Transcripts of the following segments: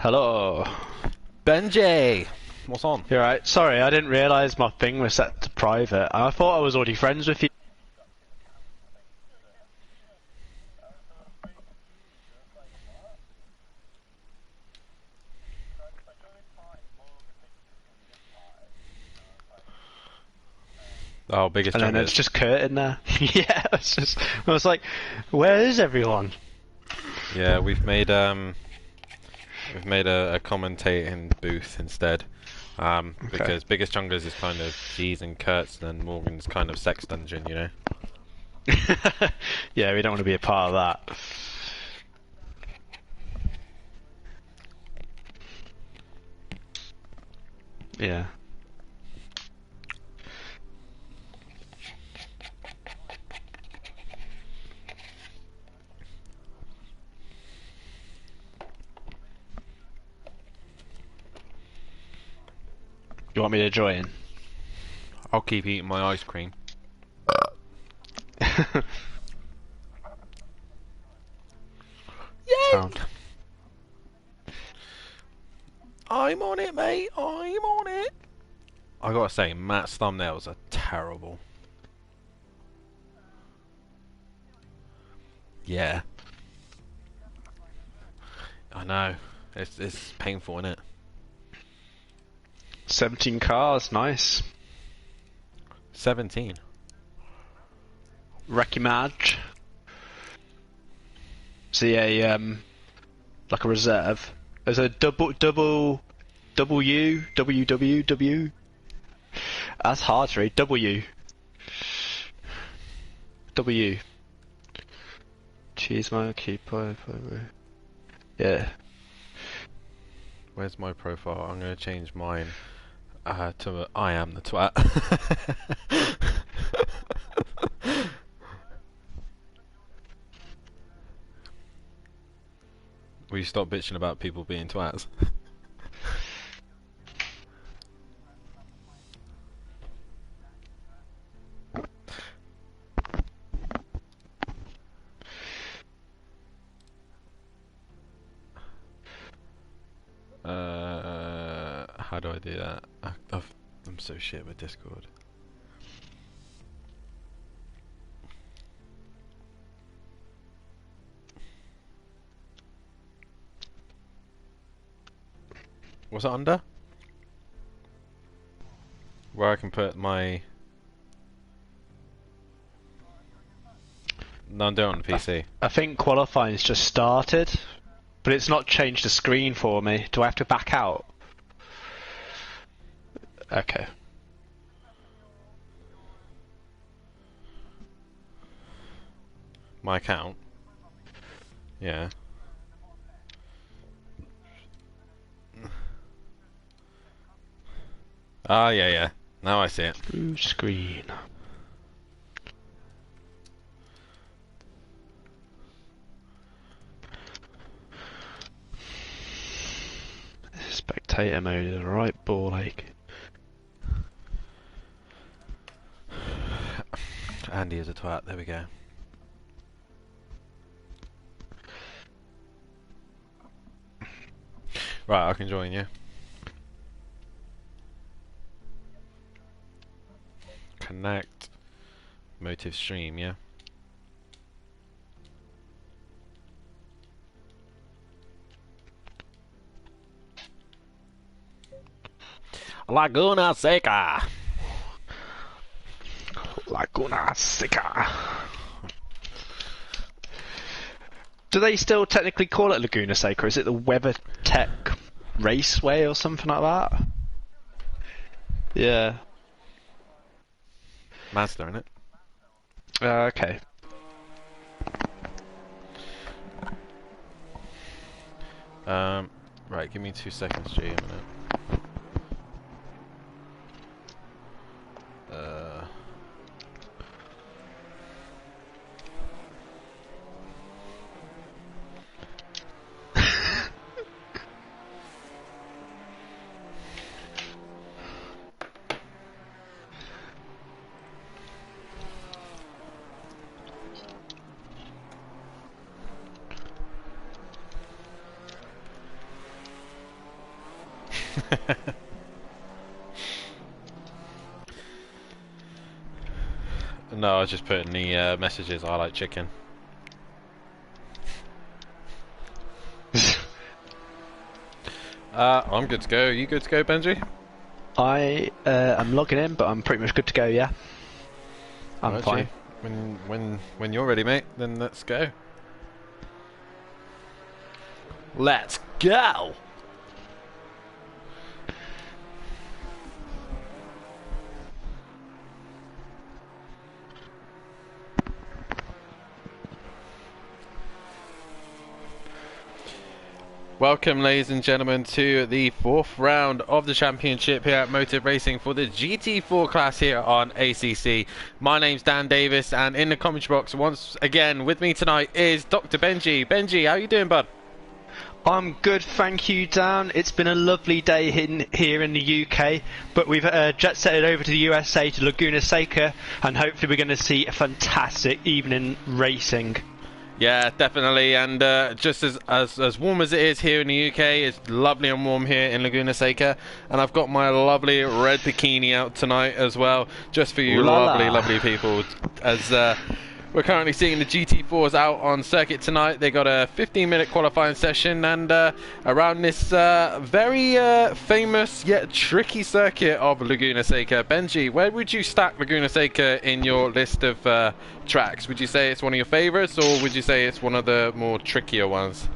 Hello. Benji! What's on? You're right. Sorry, I didn't realise my thing was set to private. I thought I was already friends with you. Oh, biggest And then it's chungers. just Kurt in there. Yeah, I was like, where is everyone? Yeah, we've made a commentating booth instead. Okay. Because biggest chungers is kind of G's and Kurt's, and then Morgan's kind of sex dungeon, you know? Yeah, we don't want to be a part of that. Yeah. You want me to join? I'll keep eating my ice cream. Sound. I'm on it, mate. I'm on it. I gotta say, Matt's thumbnails are terrible. Yeah. I know. It's painful, isn't it? 17 cars, nice. 17. Wrecky Madge. See a like a reserve. There's a double W. That's hard to read. W. Cheese my keeper. Yeah. Where's my profile? I'm gonna change mine to I am the twat. Will you stop bitching about people being twats? How do I do that? I'm so shit with Discord. What's it under? Where I can put my... No, I'm doing it on the PC. I think qualifying's just started, but it's not changed the screen for me. Do I have to back out? Okay. My account? Yeah. Ah, yeah. Now I see it. Blue screen. Spectator mode is a right ball ache. Andy is a twat, there we go. Right, I can join you. Connect. Motive stream, yeah? Laguna Seca! Laguna Seca. Do they still technically call it Laguna Seca? Is it the WeatherTech Raceway or something like that? Yeah. Mazda, innit? Okay. Right, give me 2 seconds, G, a minute. No, I was just putting the messages. I like chicken. I'm good to go. Are you good to go, Benji? I'm logging in, but I'm pretty much good to go. Yeah, I'm fine. When you're ready, mate, then let's go. Let's go. Welcome, ladies and gentlemen, to the 4th round of the championship here at Motive Racing for the GT4 class here on ACC. My name's Dan Davis, and in the commentary box once again with me tonight is Dr. Benji. Benji, how you doing, bud? I'm good, thank you, Dan. It's been a lovely day here in the UK, but we've jet setted over to the USA to Laguna Seca, and hopefully we're going to see a fantastic evening racing. Yeah, definitely, and just as warm as it is here in the UK, it's lovely and warm here in Laguna Seca, and I've got my lovely red bikini out tonight as well, just for you lovely people, as we're currently seeing the GT4s out on circuit tonight. They got a 15-minute qualifying session, and around this very famous yet tricky circuit of Laguna Seca. Benji, where would you stack Laguna Seca in your list of tracks? Would you say it's one of your favourites, or would you say it's one of the more trickier ones?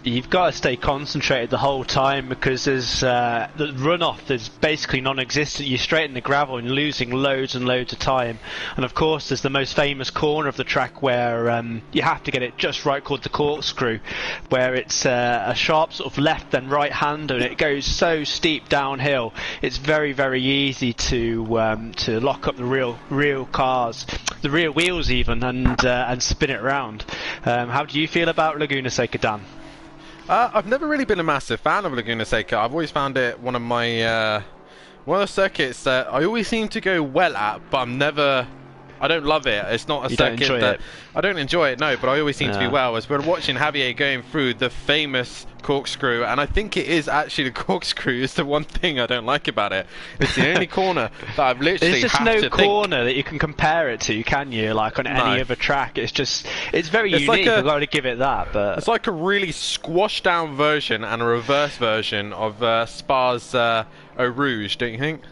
You've got to stay concentrated the whole time, because there's the runoff is basically non-existent. You're straight in the gravel and losing loads and loads of time. And of course there's the most famous corner of the track where you have to get it just right, called the corkscrew, where it's a sharp sort of left and right hander, and it goes so steep downhill. It's very, very easy to lock up the real cars, the rear wheels even, and spin it around. How do you feel about Laguna Seca, Dan? I've never really been a massive fan of Laguna Seca. I've always found it one of the circuits that I always seem to go well at, but I don't love it. It's not a circuit that I don't enjoy it, no, but I always seem to be well. As we're watching Javier going through the famous corkscrew, and I think it is actually the corkscrew is the one thing I don't like about it. It's the only corner that I've literally There's just no corner that you can compare it to, can you? Like on any other track, it's very unique. Like I've got to give it that. But it's like a really squashed down version and a reverse version of Spa's Eau Rouge, don't you think?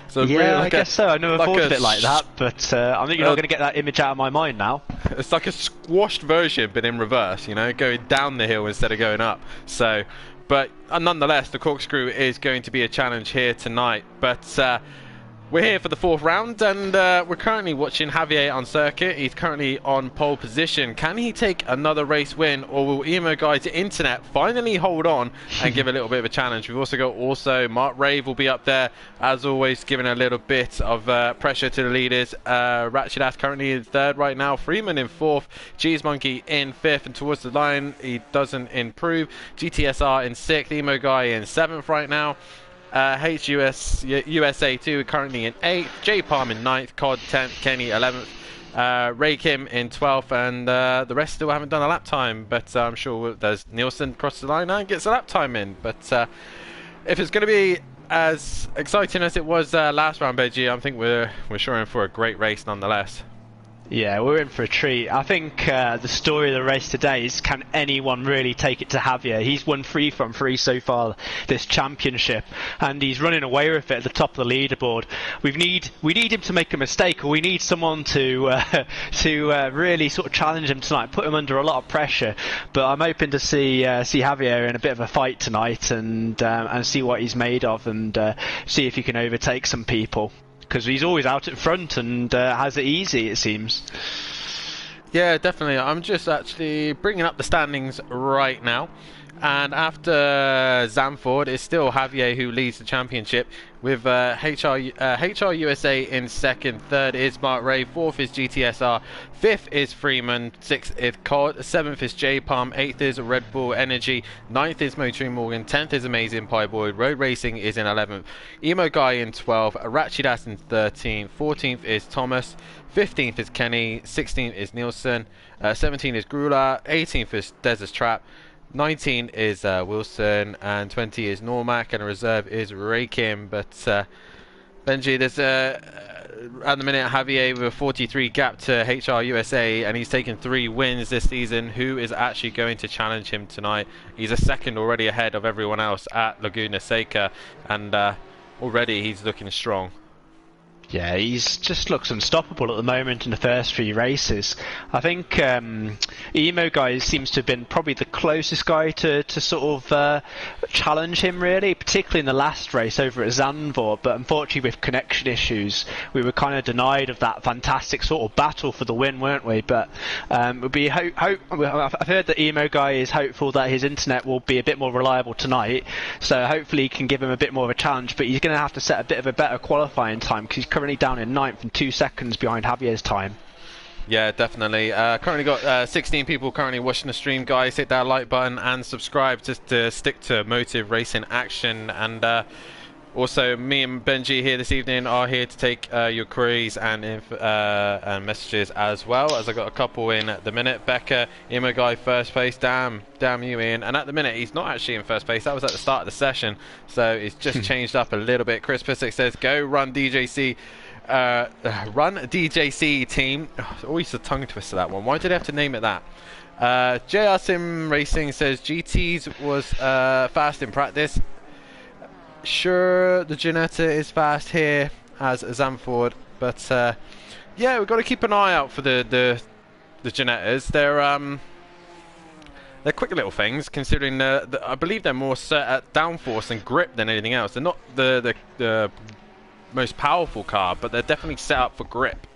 So yeah, really I guess so. I never thought of it like that, but I think you're not going to get that image out of my mind now. It's like a squashed version, but in reverse, you know, going down the hill instead of going up. So, but nonetheless, the corkscrew is going to be a challenge here tonight. But we're here for the 4th round, and we're currently watching Javier on circuit. He's currently on pole position. Can he take another race win, or will Emo Guy's internet finally hold on and give a little bit of a challenge? We've also got Mark Rave will be up there, as always, giving a little bit of pressure to the leaders. Ratchet Ass currently in 3rd right now, Freeman in 4th, Cheese Monkey in 5th, and towards the line he doesn't improve. GTSR in 6th, Emo Guy in 7th right now. USA 2 currently in 8th, J Palm in 9th, Cod 10th, Kenny 11th, Ray Kim in 12th, and the rest still haven't done a lap time, but I'm sure there's Nielsen across the line and gets a lap time in. But if it's going to be as exciting as it was last round, Benji, I think we're sure in for a great race nonetheless. Yeah, we're in for a treat. I think the story of the race today is, can anyone really take it to Javier? He's won 3 from 3 so far this championship, and he's running away with it at the top of the leaderboard. We need him to make a mistake, or we need someone to really sort of challenge him tonight, put him under a lot of pressure. But I'm hoping to see Javier in a bit of a fight tonight, and see what he's made of, and see if he can overtake some people. Because he's always out at front and has it easy, it seems. Yeah, definitely. I'm just actually bringing up the standings right now. And after Zamford, it's still Javier who leads the championship, with HR USA in 2nd, 3rd is Mark Ray, 4th is GTSR, 5th is Freeman, 6th is Cod, 7th is J Palm, 8th is Red Bull Energy, 9th is Motoring Morgan, 10th is Amazing Pie Boy, Road Racing is in 11th, Emo Guy in 12th, Ratchet Ass in 13th, 14th is Thomas, 15th is Kenny, 16th is Nielsen, 17th is Grula, 18th is Desert Trap, 19 is Wilson, and 20 is Normac, and a reserve is Rakim. But Benji, there's at the minute Javier with a 43 gap to HR USA, and he's taken 3 wins this season. Who is actually going to challenge him tonight? He's a second already ahead of everyone else at Laguna Seca, and already he's looking strong. Yeah, he's just looks unstoppable at the moment in the first 3 races. I think Emo guy seems to have been probably the closest guy to sort of challenge him, really, particularly in the last race over at Zandvoort. But unfortunately, with connection issues, we were kind of denied of that fantastic sort of battle for the win, weren't we? But I've heard that Emo guy is hopeful that his internet will be a bit more reliable tonight, so hopefully he can give him a bit more of a challenge. But he's going to have to set a bit of a better qualifying time, because he's currently down in 9th and 2 seconds behind Javier's time. Yeah, definitely. Currently got 16 people currently watching the stream. Guys, hit that like button and subscribe just to stick to Motive Racing action. And also, me and Benji here this evening are here to take your queries and messages as well, as I got a couple in at the minute. Becca, Imo guy, first place. Damn you, Ian. And at the minute, he's not actually in first place. That was at the start of the session, so it's just changed up a little bit. Chris Pissick says, "Go run DJC." Run DJC team. Oh, always a tongue twister, that one. Why did I have to name it that? JR Sim Racing says GT's was fast in practice. Sure, the Ginetta is fast here as Zamford, but yeah, we've got to keep an eye out for the Ginettas. They're quick little things, considering I believe they're more set at downforce and grip than anything else. They're not the most powerful car, but they're definitely set up for grip.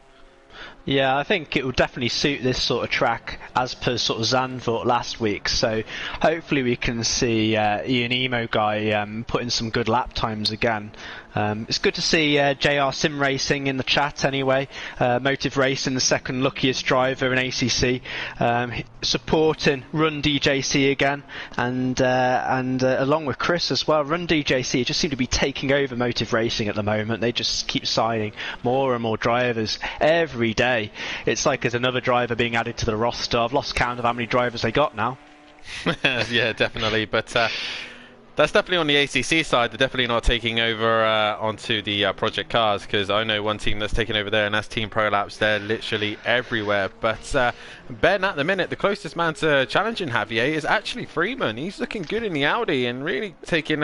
Yeah, I think it will definitely suit this sort of track as per sort of Zandvoort last week, so hopefully we can see Ian Emo guy putting some good lap times again. It's good to see JR Sim Racing in the chat anyway. Motive Racing, the second luckiest driver in ACC, supporting Run DJC again, and along with Chris as well. Run DJC just seem to be taking over Motive Racing at the moment. They just keep signing more and more drivers every day. It's like there's another driver being added to the roster. I've lost count of how many drivers they got now. Yeah, definitely, but that's definitely on the ACC side. They're definitely not taking over onto the Project Cars, because I know one team that's taken over there, and that's Team Prolapse. They're literally everywhere. But Ben, at the minute, the closest man to challenging Javier is actually Freeman. He's looking good in the Audi and really taking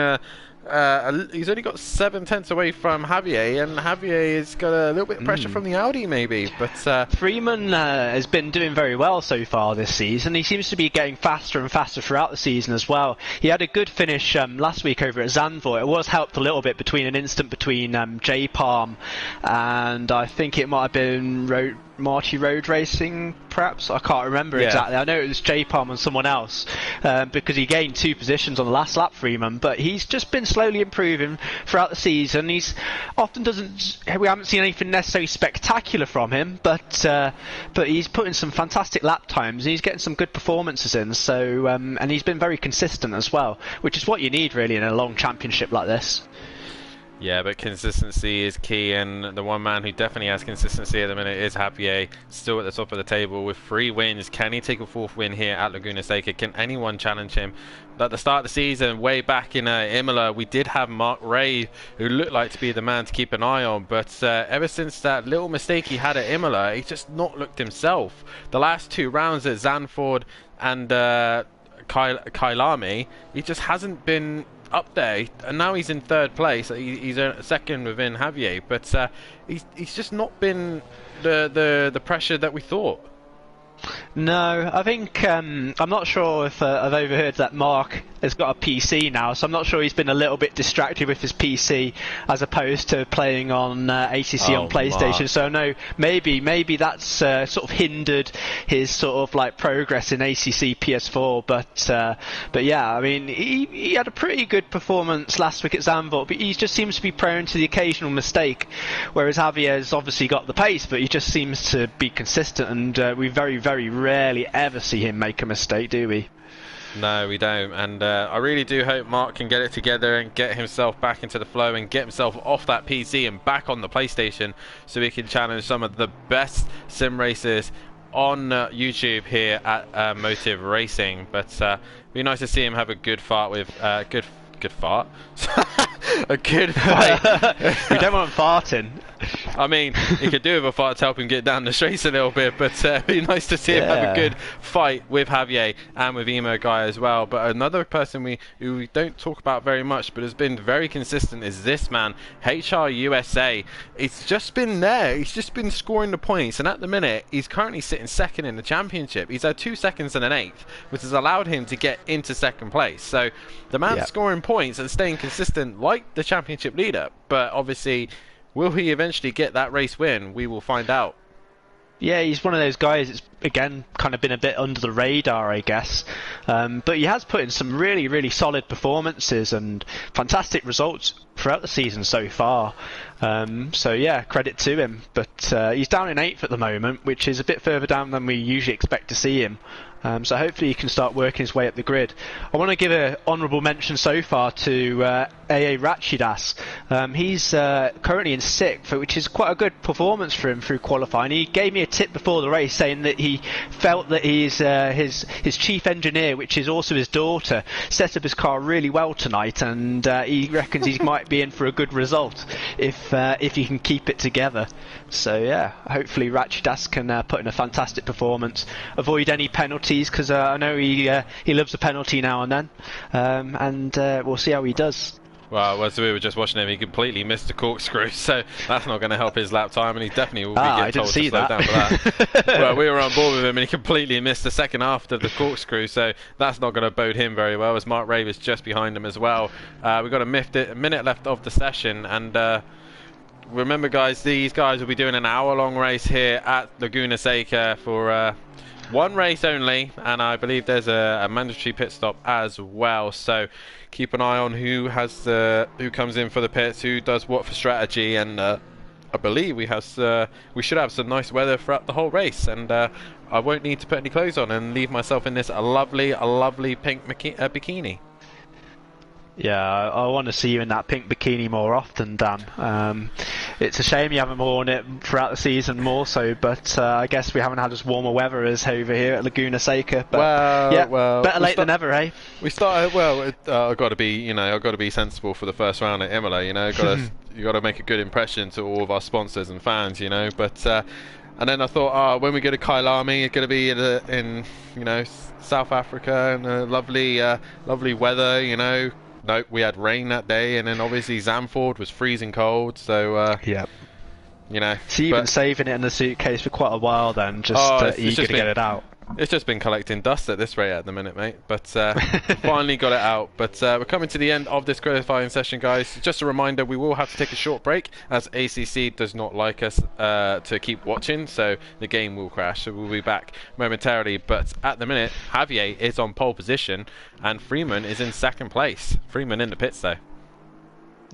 he's only got 7/10 away from Javier, and Javier has got a little bit of pressure from the Audi maybe. But Freeman has been doing very well so far this season. He seems to be getting faster and faster throughout the season as well. He had a good finish last week over at Zandvoort. It was helped a little bit between an instant between J Palm and I think it might have been Marty Road Racing, perhaps. I can't remember exactly. I know it was J Palm and someone else, because he gained 2 positions on the last lap, Freeman. But he's just been slowly improving throughout the season. He's often we haven't seen anything necessarily spectacular from him, but he's putting some fantastic lap times and he's getting some good performances in. So and he's been very consistent as well, which is what you need really in a long championship like this. Yeah, but consistency is key, and the one man who definitely has consistency at the minute is Javier, still at the top of the table with 3 wins. Can he take a 4th win here at Laguna Seca? Can anyone challenge him? At the start of the season, way back in Imola, we did have Mark Ray, who looked like to be the man to keep an eye on, but ever since that little mistake he had at Imola, he's just not looked himself. The last 2 rounds at Zandvoort and Kailami, he just hasn't been up there, and now he's in 3rd place. He's second within Javier, but he's just not been the pressure that we thought. No, I think I'm not sure if I've overheard that Mark has got a PC now, so I'm not sure he's been a little bit distracted with his PC as opposed to playing on ACC on PlayStation. Mark. So no, maybe that's sort of hindered his sort of like progress in ACC PS4. But yeah, I mean he had a pretty good performance last week at Zandvoort, but he just seems to be prone to the occasional mistake, whereas Javier's obviously got the pace, but he just seems to be consistent, and we very rarely ever see him make a mistake, do we? No, we don't, and I really do hope Mark can get it together and get himself back into the flow and get himself off that PC and back on the PlayStation so he can challenge some of the best sim racers on YouTube here at Motive Racing. But be nice to see him have a good fart with good fart. A good fight. We don't want him farting. I mean, he could do with a fart to help him get down the straights a little bit, but it'd be nice to see him have a good fight with Javier and with Emo Guy as well. But another person who we don't talk about very much, but has been very consistent, is this man, HR USA. He's just been there. He's just been scoring the points, and at the minute, he's currently sitting second in the championship. He's had 2 seconds and an eighth, which has allowed him to get into second place. So the man's scoring points and staying consistent like the championship leader, but obviously, will he eventually get that race win? We will find out. Yeah, he's one of those guys that's, again, kind of been a bit under the radar, I guess. But he has put in some really, really solid performances and fantastic results throughout the season so far. So, yeah, credit to him. But he's down in 8th at the moment, which is a bit further down than we usually expect to see him. So hopefully he can start working his way up the grid. I want to give an honourable mention so far to AA Rachidas. He's currently in 6th, which is quite a good performance for him through qualifying. He gave me a tip before the race saying that he felt that his chief engineer, which is also his daughter, set up his car really well tonight, and he reckons he might be in for a good result if he can keep it together. So yeah, hopefully Rachidas can put in a fantastic performance, avoid any penalties, because I know he loves a penalty now and then, and we'll see how he does. Well, as we were just watching him, he completely missed the corkscrew, so that's not going to help his lap time, and he definitely will be getting told to slow down for that. Well, we were on board with him, and he completely missed the second half of the corkscrew, so that's not going to bode him very well, as Mark Rave is just behind him as well. We've got a minute left of the session, and remember, guys, these guys will be doing an hour-long race here at Laguna Seca for one race only, and I believe there's a mandatory pit stop as well. So keep an eye on who comes in for the pits, who does what for strategy, and I believe we should have some nice weather throughout the whole race, and I won't need to put any clothes on and leave myself in this lovely pink bikini. Yeah, I want to see you in that pink bikini more often, Dan. It's a shame you haven't worn it throughout the season more so, but I guess we haven't had as warmer weather as over here at Laguna Seca. But better late than never, eh? We started well. I've got to be sensible for the first round at Imola. You got to make a good impression to all of our sponsors and fans. But and then I thought, when we go to Kailami, it's going to be in South Africa and lovely weather. Nope, we had rain that day, and then obviously Zamford was freezing cold, so yeah. So you've been saving it in the suitcase for quite a while then, eager to get it out. It's just been collecting dust at this rate at the minute, mate, but finally got it out. But we're coming to the end of this qualifying session, guys. Just a reminder, we will have to take a short break, as ACC does not like us to keep watching, so the game will crash. So we'll be back momentarily, but at the minute, Javier is on pole position, and Freeman is in second place. Freeman in the pits, though.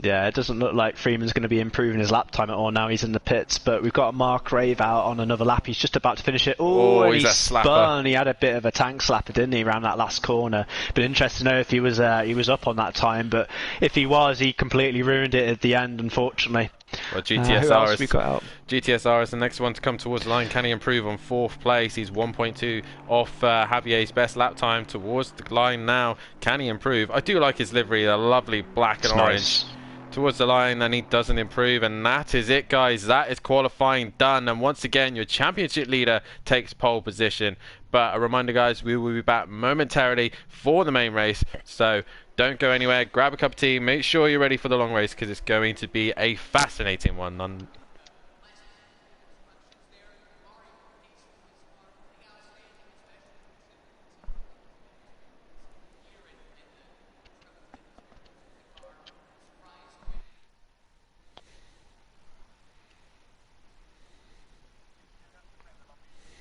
Yeah, it doesn't look like Freeman's going to be improving his lap time at all now he's in the pits, but we've got Mark Rave out on another lap. He's just about to finish it. And he spun. He had a bit of a tank slapper, didn't he, around that last corner? But interesting to know if he was up on that time, but if he was, he completely ruined it at the end, unfortunately. Well, GTSR is the next one to come towards the line. Can he improve on 4th place? He's 1.2 off Javier's best lap time towards the line now. Can he improve? I do like his livery, a lovely black and orange. Nice. Towards the line, and he doesn't improve, and that is it, guys. That is qualifying done, and once again your championship leader takes pole position. But a reminder, guys, we will be back momentarily for the main race, so don't go anywhere. Grab a cup of tea, make sure you're ready for the long race, because it's going to be a fascinating one.